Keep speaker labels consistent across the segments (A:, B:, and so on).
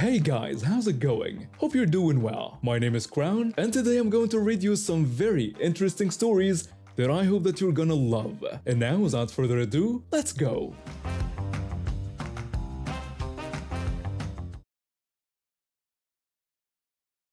A: Hey guys, how's it going? Hope you're doing well. My name is Crown, and today I'm going to read you some very interesting stories that I hope that you're gonna love. And now, without further ado, let's go!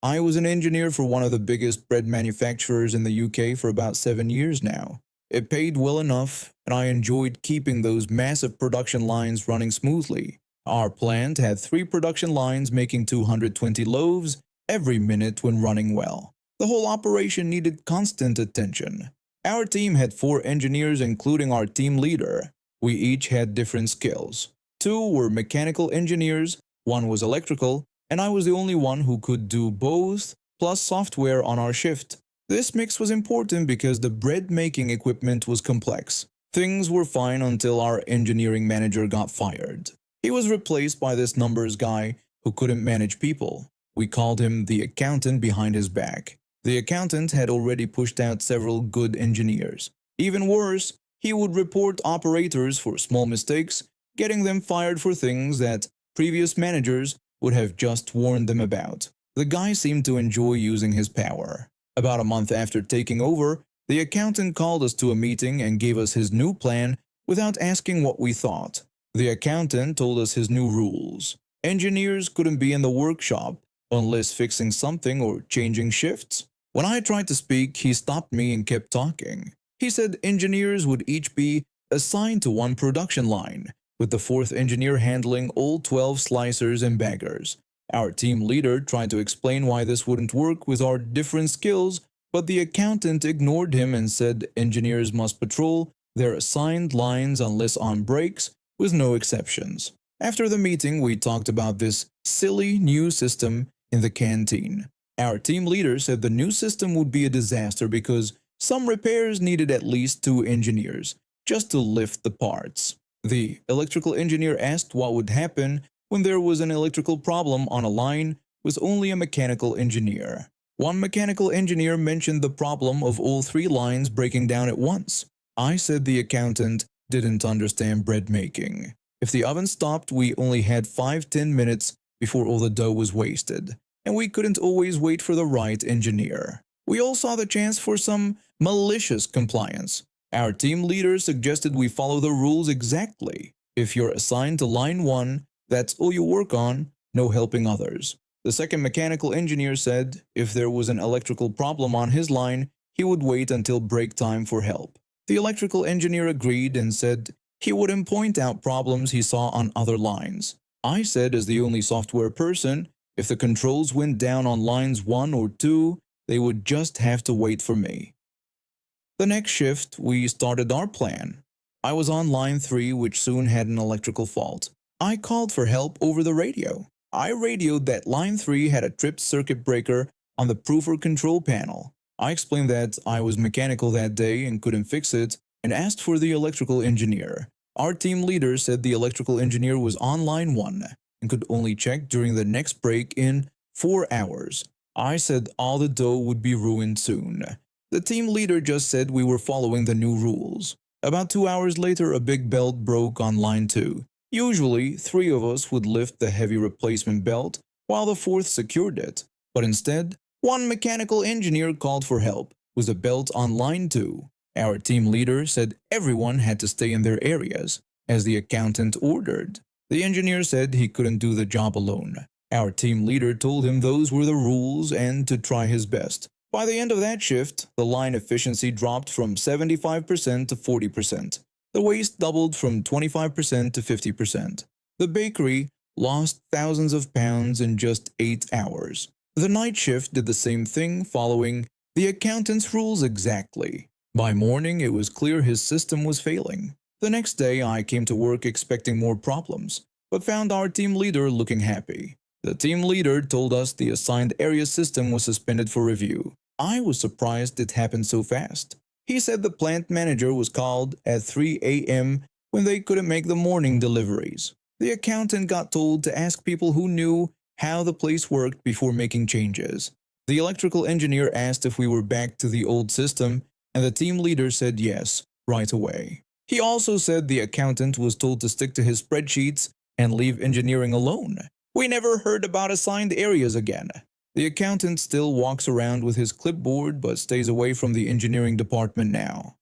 B: I was an engineer for one of the biggest bread manufacturers in the UK for about 7 years now. It paid well enough, and I enjoyed keeping those massive production lines running smoothly. Our plant had 3 production lines making 220 loaves every minute when running well. The whole operation needed constant attention. Our team had 4 engineers including our team leader. We each had different skills. 2 were mechanical engineers, 1 was electrical, and I was the only one who could do both, plus software on our shift. This mix was important because the bread making equipment was complex. Things were fine until our engineering manager got fired. He was replaced by this numbers guy who couldn't manage people. We called him the accountant behind his back. The accountant had already pushed out several good engineers. Even worse, he would report operators for small mistakes, getting them fired for things that previous managers would have just warned them about. The guy seemed to enjoy using his power. About a month after taking over, the accountant called us to a meeting and gave us his new plan without asking what we thought. The accountant told us his new rules. Engineers couldn't be in the workshop unless fixing something or changing shifts. When I tried to speak, he stopped me and kept talking. He said engineers would each be assigned to one production line, with the 4th engineer handling all 12 slicers and baggers. Our team leader tried to explain why this wouldn't work with our different skills, but the accountant ignored him and said engineers must patrol their assigned lines unless on breaks, with no exceptions. After the meeting, we talked about this silly new system in the canteen. Our team leader said the new system would be a disaster because some repairs needed at least 2 engineers just to lift the parts. The electrical engineer asked what would happen when there was an electrical problem on a line with only a mechanical engineer. One mechanical engineer mentioned the problem of all 3 lines breaking down at once. I said the accountant didn't understand bread making. If the oven stopped, we only had 5–10 minutes before all the dough was wasted, and we couldn't always wait for the right engineer. We all saw the chance for some malicious compliance. Our team leader suggested we follow the rules exactly. If you're assigned to line 1, that's all you work on, no helping others. The second mechanical engineer said if there was an electrical problem on his line, he would wait until break time for help. The electrical engineer agreed and said he wouldn't point out problems he saw on other lines. I said as the only software person, if the controls went down on lines 1 or 2, they would just have to wait for me. The next shift, we started our plan. I was on line 3, which soon had an electrical fault. I called for help over the radio. I radioed that line 3 had a tripped circuit breaker on the proofer control panel. I explained that I was mechanical that day and couldn't fix it, and asked for the electrical engineer. Our team leader said the electrical engineer was on line 1 and could only check during the next break in 4 hours. I said all the dough would be ruined soon. The team leader just said we were following the new rules. About 2 hours later, a big belt broke on line 2. Usually, 3 of us would lift the heavy replacement belt while the 4th secured it. But instead, one mechanical engineer called for help with a belt on line 2. Our team leader said everyone had to stay in their areas, as the accountant ordered. The engineer said he couldn't do the job alone. Our team leader told him those were the rules and to try his best. By the end of that shift, the line efficiency dropped from 75% to 40%. The waste doubled from 25% to 50%. The bakery lost thousands of pounds in just 8 hours. The night shift did the same thing, following the accountant's rules exactly. By morning, it was clear his system was failing. The next day, I came to work expecting more problems, but found our team leader looking happy. The team leader told us the assigned area system was suspended for review. I was surprised it happened so fast. He said the plant manager was called at 3 a.m. when they couldn't make the morning deliveries. The accountant got told to ask people who knew how the place worked before making changes. The electrical engineer asked if we were back to the old system, and the team leader said yes, right away. He also said the accountant was told to stick to his spreadsheets and leave engineering alone. We never heard about assigned areas again. The accountant still walks around with his clipboard but stays away from the engineering department now.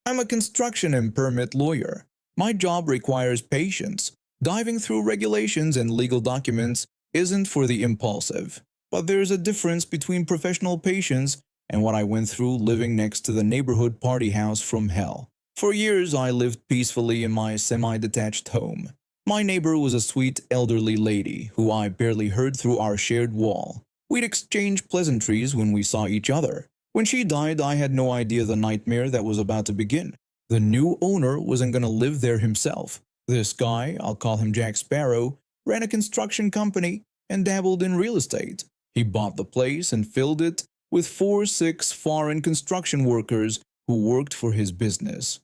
B: I'm a construction and permit lawyer. My job requires patience. Diving through regulations and legal documents isn't for the impulsive. But there's a difference between professional patience and what I went through living next to the neighborhood party house from hell. For years, I lived peacefully in my semi-detached home. My neighbor was a sweet elderly lady who I barely heard through our shared wall. We'd exchange pleasantries when we saw each other. When she died, I had no idea the nightmare that was about to begin. The new owner wasn't going to live there himself. This guy, I'll call him Jack Sparrow, ran a construction company and dabbled in real estate. He bought the place and filled it with 4-6 foreign construction workers who worked for his business.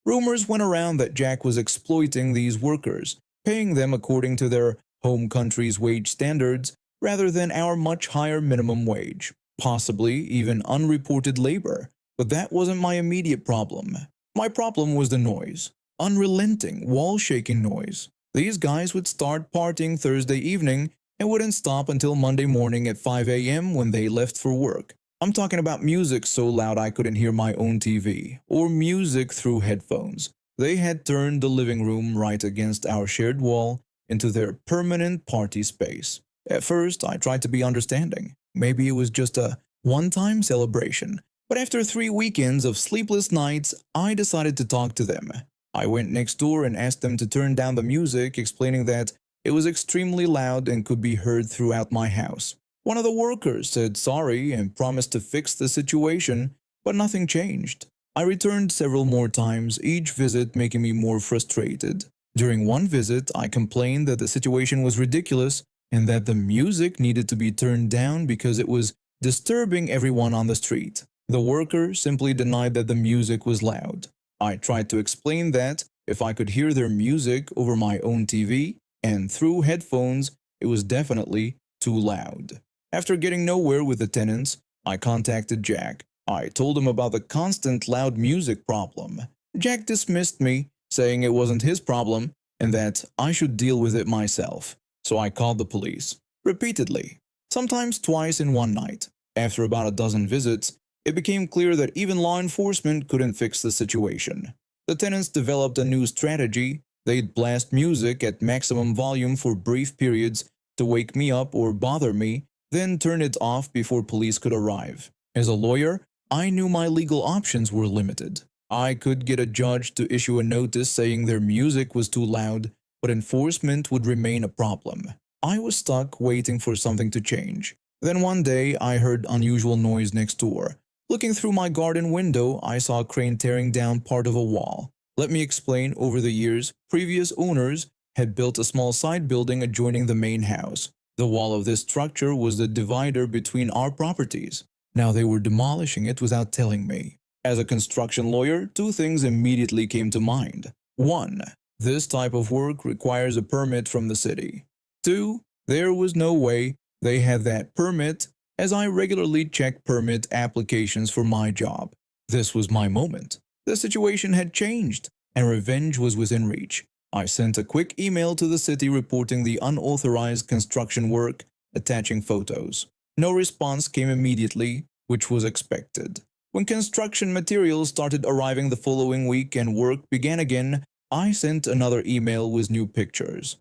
B: Rumors went around that Jack was exploiting these workers, paying them according to their home country's wage standards rather than our much higher minimum wage, possibly even unreported labor. But that wasn't my immediate problem. My problem was the noise. Unrelenting, wall-shaking noise. These guys would start partying Thursday evening and wouldn't stop until Monday morning at 5 a.m. when they left for work. I'm talking about music so loud I couldn't hear my own TV, or music through headphones. They had turned the living room right against our shared wall into their permanent party space. At first, I tried to be understanding. Maybe it was just a one-time celebration. But after 3 weekends of sleepless nights, I decided to talk to them. I went next door and asked them to turn down the music, explaining that it was extremely loud and could be heard throughout my house. One of the workers said sorry and promised to fix the situation, but nothing changed. I returned several more times, each visit making me more frustrated. During one visit, I complained that the situation was ridiculous and that the music needed to be turned down because it was disturbing everyone on the street. The worker simply denied that the music was loud. I tried to explain that if I could hear their music over my own TV and through headphones, it was definitely too loud. After getting nowhere with the tenants, I contacted Jack. I told him about the constant loud music problem. Jack dismissed me, saying it wasn't his problem and that I should deal with it myself. So I called the police, repeatedly, sometimes twice in one night. After about a dozen visits, it became clear that even law enforcement couldn't fix the situation. The tenants developed a new strategy. They'd blast music at maximum volume for brief periods to wake me up or bother me, then turn it off before police could arrive. As a lawyer, I knew my legal options were limited. I could get a judge to issue a notice saying their music was too loud, but enforcement would remain a problem. I was stuck waiting for something to change. Then one day, I heard unusual noise next door. Looking through my garden window, I saw a crane tearing down part of a wall. Let me explain, over the years, previous owners had built a small side building adjoining the main house. The wall of this structure was the divider between our properties. Now they were demolishing it without telling me. As a construction lawyer, 2 things immediately came to mind. 1. This type of work requires a permit from the city. 2. There was no way they had that permit, as I regularly check permit applications for my job. This was my moment. The situation had changed, and revenge was within reach. I sent a quick email to the city reporting the unauthorized construction work, attaching photos. No response came immediately, which was expected. When construction materials started arriving the following week and work began again, I sent another email with new pictures.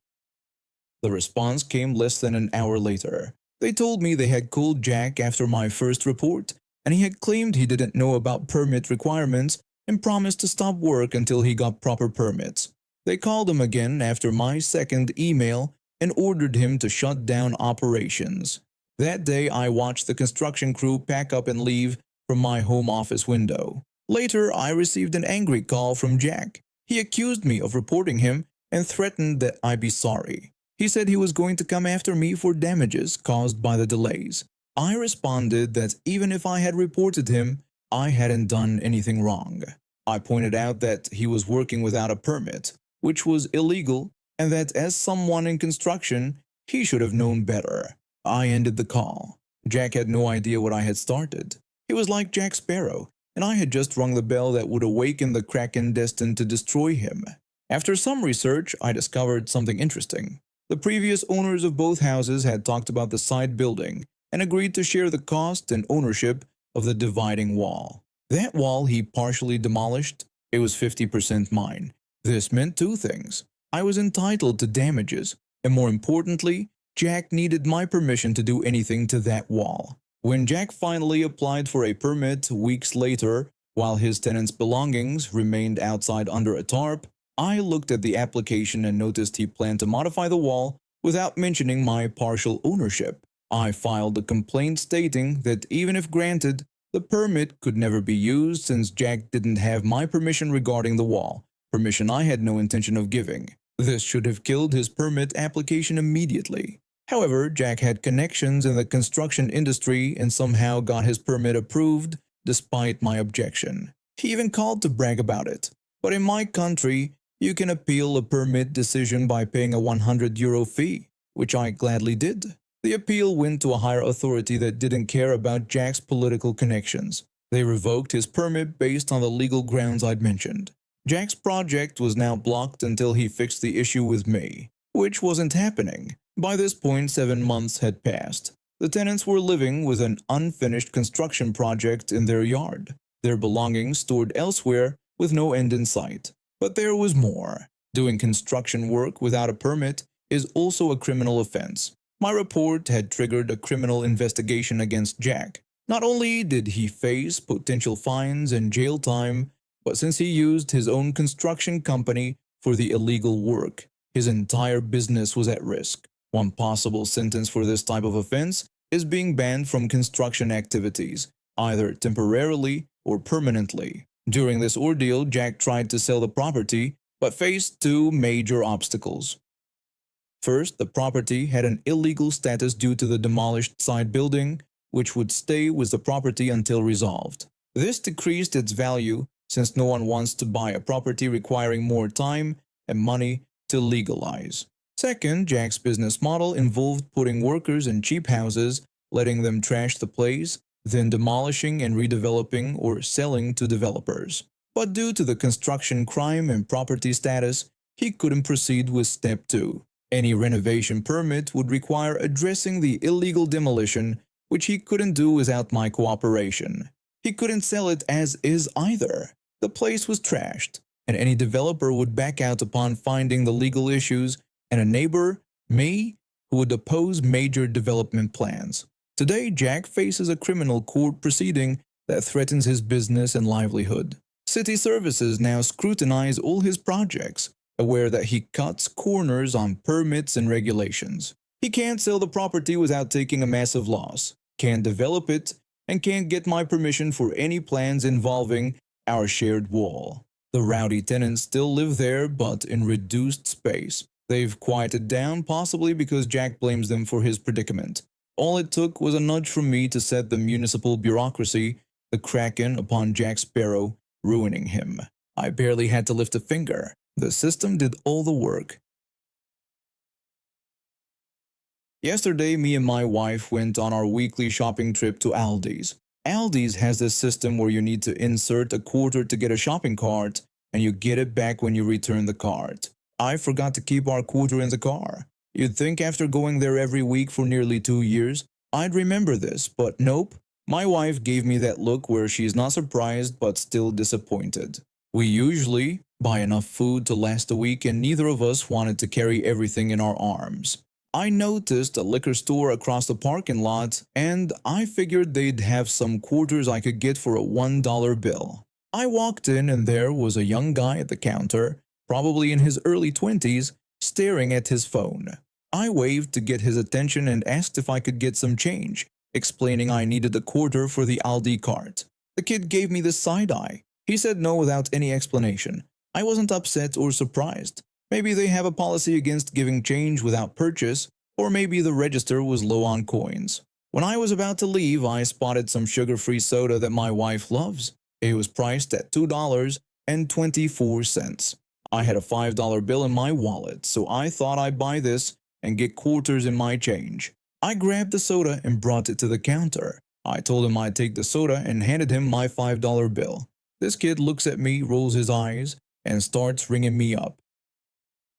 B: The response came less than an hour later. They told me they had called Jack after my first report, and he had claimed he didn't know about permit requirements and promised to stop work until he got proper permits. They called him again after my second email and ordered him to shut down operations. That day, I watched the construction crew pack up and leave from my home office window. Later, I received an angry call from Jack. He accused me of reporting him and threatened that I be sorry. He said he was going to come after me for damages caused by the delays. I responded that even if I had reported him, I hadn't done anything wrong. I pointed out that he was working without a permit, which was illegal, and that as someone in construction, he should have known better. I ended the call. Jack had no idea what I had started. He was like Jack Sparrow, and I had just rung the bell that would awaken the kraken destined to destroy him. After some research, I discovered something interesting. The previous owners of both houses had talked about the side building and agreed to share the cost and ownership of the dividing wall. That wall he partially demolished. It was 50% mine. This meant two things. I was entitled to damages, and more importantly, Jack needed my permission to do anything to that wall. When Jack finally applied for a permit weeks later, while his tenant's belongings remained outside under a tarp, I looked at the application and noticed he planned to modify the wall without mentioning my partial ownership. I filed a complaint stating that even if granted, the permit could never be used since Jack didn't have my permission regarding the wall, permission I had no intention of giving. This should have killed his permit application immediately. However, Jack had connections in the construction industry and somehow got his permit approved despite my objection. He even called to brag about it. But in my country, you can appeal a permit decision by paying a €100 fee, which I gladly did. The appeal went to a higher authority that didn't care about Jack's political connections. They revoked his permit based on the legal grounds I'd mentioned. Jack's project was now blocked until he fixed the issue with me, which wasn't happening. By this point, 7 months had passed. The tenants were living with an unfinished construction project in their yard, their belongings stored elsewhere with no end in sight. But there was more. Doing construction work without a permit is also a criminal offense. My report had triggered a criminal investigation against Jack. Not only did he face potential fines and jail time, but since he used his own construction company for the illegal work, his entire business was at risk. One possible sentence for this type of offense is being banned from construction activities, either temporarily or permanently. During this ordeal, Jack tried to sell the property, but faced two major obstacles. First, the property had an illegal status due to the demolished side building, which would stay with the property until resolved. This decreased its value since no one wants to buy a property requiring more time and money to legalize. Second, Jack's business model involved putting workers in cheap houses, letting them trash the place, then demolishing and redeveloping or selling to developers. But due to the construction crime and property status, he couldn't proceed with step 2. Any renovation permit would require addressing the illegal demolition, which he couldn't do without my cooperation. He couldn't sell it as is either. The place was trashed, and any developer would back out upon finding the legal issues, and a neighbor, me, who would oppose major development plans. Today, Jack faces a criminal court proceeding that threatens his business and livelihood. City services now scrutinize all his projects, aware that he cuts corners on permits and regulations. He can't sell the property without taking a massive loss, can't develop it, and can't get my permission for any plans involving our shared wall. The rowdy tenants still live there, but in reduced space. They've quieted down, possibly because Jack blames them for his predicament. All it took was a nudge from me to set the municipal bureaucracy the kraken upon Jack Sparrow, ruining him. I barely had to lift a finger. The system did all the work. Yesterday, me and my wife went on our weekly shopping trip to Aldi's. Aldi's has this system where you need to insert a quarter to get a shopping cart, and you get it back when you return the cart. I forgot to keep our quarter in the car. You'd think after going there every week for nearly 2 years, I'd remember this, but nope. My wife gave me that look where she's not surprised but still disappointed. We usually buy enough food to last a week, and neither of us wanted to carry everything in our arms. I noticed a liquor store across the parking lot, and I figured they'd have some quarters I could get for a $1 bill. I walked in, and there was a young guy at the counter, probably in his early 20s, staring at his phone. I waved to get his attention and asked if I could get some change, explaining I needed a quarter for the Aldi cart. The kid gave me the side eye. He said no without any explanation. I wasn't upset or surprised. Maybe they have a policy against giving change without purchase, or maybe the register was low on coins. When I was about to leave, I spotted some sugar-free soda that my wife loves. It was priced at $2.24. I had a $5 bill in my wallet, so I thought I'd buy this and get quarters in my change. I grabbed the soda and brought it to the counter. I told him I'd take the soda and handed him my $5 bill. This kid looks at me, rolls his eyes, and starts ringing me up.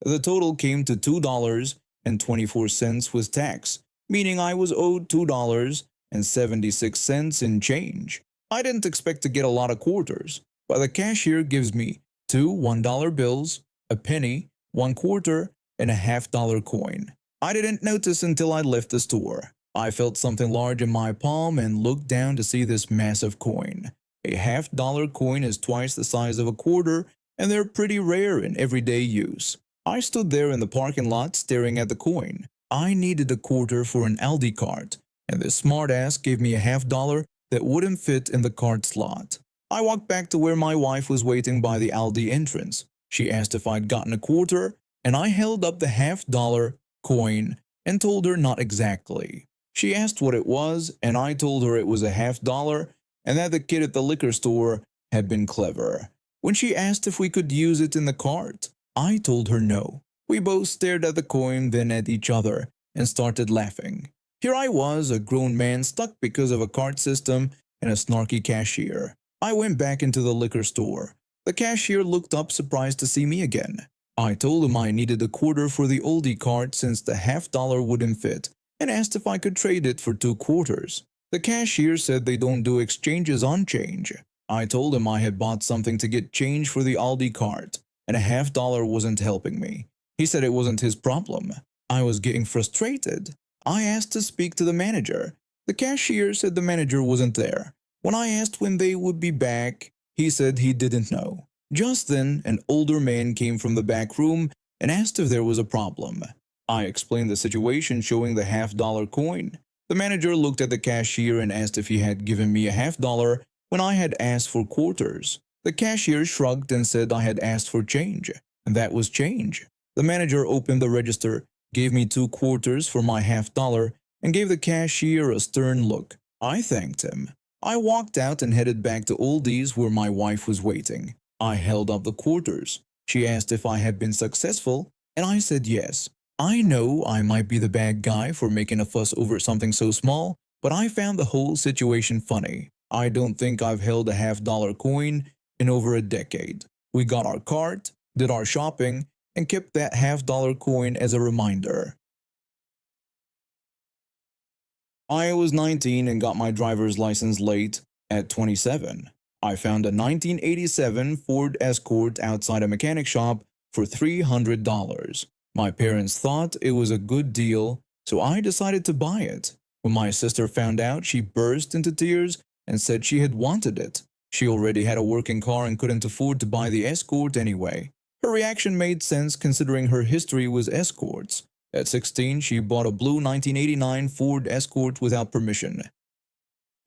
B: The total came to $2.24 with tax, meaning I was owed $2.76 in change. I didn't expect to get a lot of quarters, but the cashier gives me two $1 bills, a penny, one quarter, and a half-dollar coin. I didn't notice until I left the store. I felt something large in my palm and looked down to see this massive coin. A half-dollar coin is twice the size of a quarter, and they're pretty rare in everyday use. I stood there in the parking lot staring at the coin. I needed a quarter for an Aldi cart, and this smartass gave me a half-dollar that wouldn't fit in the cart slot. I walked back to where my wife was waiting by the Aldi entrance. She asked if I'd gotten a quarter, and I held up the half-dollar coin and told her not exactly. She asked what it was, and I told her it was a half-dollar and that the kid at the liquor store had been clever. When she asked if we could use it in the cart, I told her no. We both stared at the coin, then at each other, and started laughing. Here I was, a grown man stuck because of a cart system and a snarky cashier. I went back into the liquor store. The cashier looked up surprised to see me again. I told him I needed a quarter for the oldie cart since the half-dollar wouldn't fit, and asked if I could trade it for 2 quarters. The cashier said they don't do exchanges on change. I told him I had bought something to get change for the Aldi cart, and a half-dollar wasn't helping me. He said it wasn't his problem. I was getting frustrated. I asked to speak to the manager. The cashier said the manager wasn't there. When I asked when they would be back, he said he didn't know. Just then, an older man came from the back room and asked if there was a problem. I explained the situation, showing the half-dollar coin. The manager looked at the cashier and asked if he had given me a half-dollar when I had asked for quarters. The cashier shrugged and said I had asked for change, and that was change. The manager opened the register, gave me 2 quarters for my half-dollar, and gave the cashier a stern look. I thanked him. I walked out and headed back to Aldi's where my wife was waiting. I held up the quarters. She asked if I had been successful, and I said yes. I know I might be the bad guy for making a fuss over something so small, but I found the whole situation funny. I don't think I've held a half-dollar coin in over a decade. We got our cart, did our shopping, and kept that half-dollar coin as a reminder. I was 19 and got my driver's license late at 27. I found a 1987 Ford Escort outside a mechanic shop for $300. My parents thought it was a good deal, so I decided to buy it. When my sister found out, she burst into tears and said she had wanted it. She already had a working car and couldn't afford to buy the Escort anyway. Her reaction made sense considering her history was Escorts. At 16, she bought a blue 1989 Ford Escort without permission.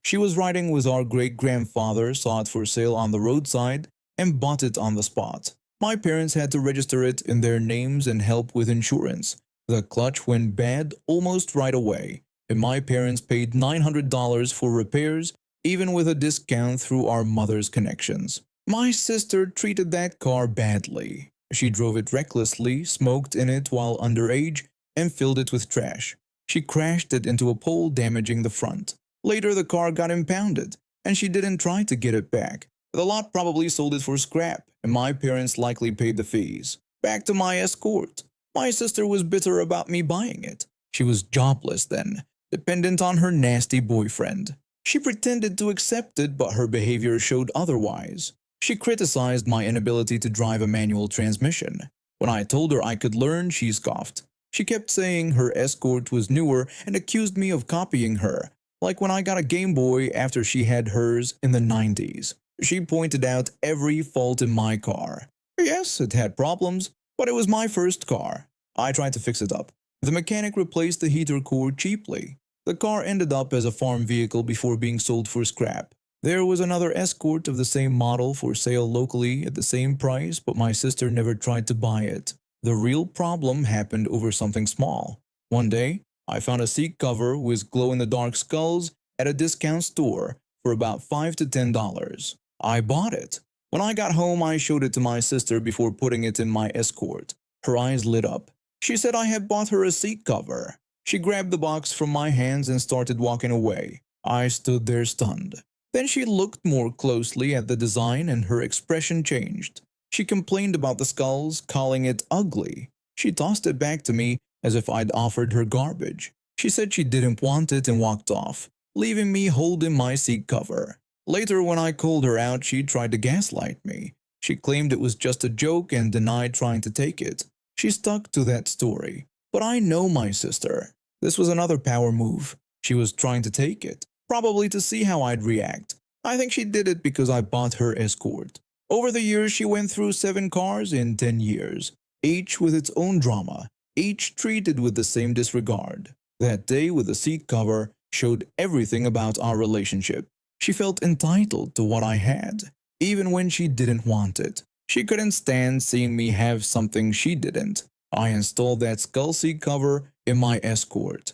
B: She was riding with our great-grandfather, saw it for sale on the roadside, and bought it on the spot. My parents had to register it in their names and help with insurance. The clutch went bad almost right away, and my parents paid $900 for repairs, even with a discount through our mother's connections. My sister treated that car badly. She drove it recklessly, smoked in it while underage, and filled it with trash. She crashed it into a pole, damaging the front. Later, the car got impounded, and she didn't try to get it back. The lot probably sold it for scrap, and my parents likely paid the fees. Back to my Escort. My sister was bitter about me buying it. She was jobless then, dependent on her nasty boyfriend. She pretended to accept it, but her behavior showed otherwise. She criticized my inability to drive a manual transmission. When I told her I could learn, she scoffed. She kept saying her Escort was newer and accused me of copying her, like when I got a Game Boy after she had hers in the 90s. She pointed out every fault in my car. Yes, it had problems, but it was my first car. I tried to fix it up. The mechanic replaced the heater cord cheaply. The car ended up as a farm vehicle before being sold for scrap. There was another Escort of the same model for sale locally at the same price, but my sister never tried to buy it. The real problem happened over something small. One day, I found a seat cover with glow-in-the-dark skulls at a discount store for about $5 to $10. I bought it. When I got home, I showed it to my sister before putting it in my Escort. Her eyes lit up. She said I had bought her a seat cover. She grabbed the box from my hands and started walking away. I stood there stunned. Then she looked more closely at the design and her expression changed. She complained about the skulls, calling it ugly. She tossed it back to me as if I'd offered her garbage. She said she didn't want it and walked off, leaving me holding my seat cover. Later, when I called her out, she tried to gaslight me. She claimed it was just a joke and denied trying to take it. She stuck to that story. But I know my sister. This was another power move. She was trying to take it, probably to see how I'd react. I think she did it because I bought her escort. Over the years, she went through 7 cars in 10 years, each with its own drama, each treated with the same disregard. That day with the seat cover showed everything about our relationship. She felt entitled to what I had, even when she didn't want it. She couldn't stand seeing me have something she didn't. I installed that skull seat cover in my escort.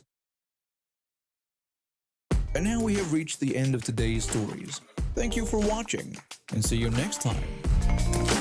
B: And now we have reached the end of today's stories. Thank you for watching, and see you next time.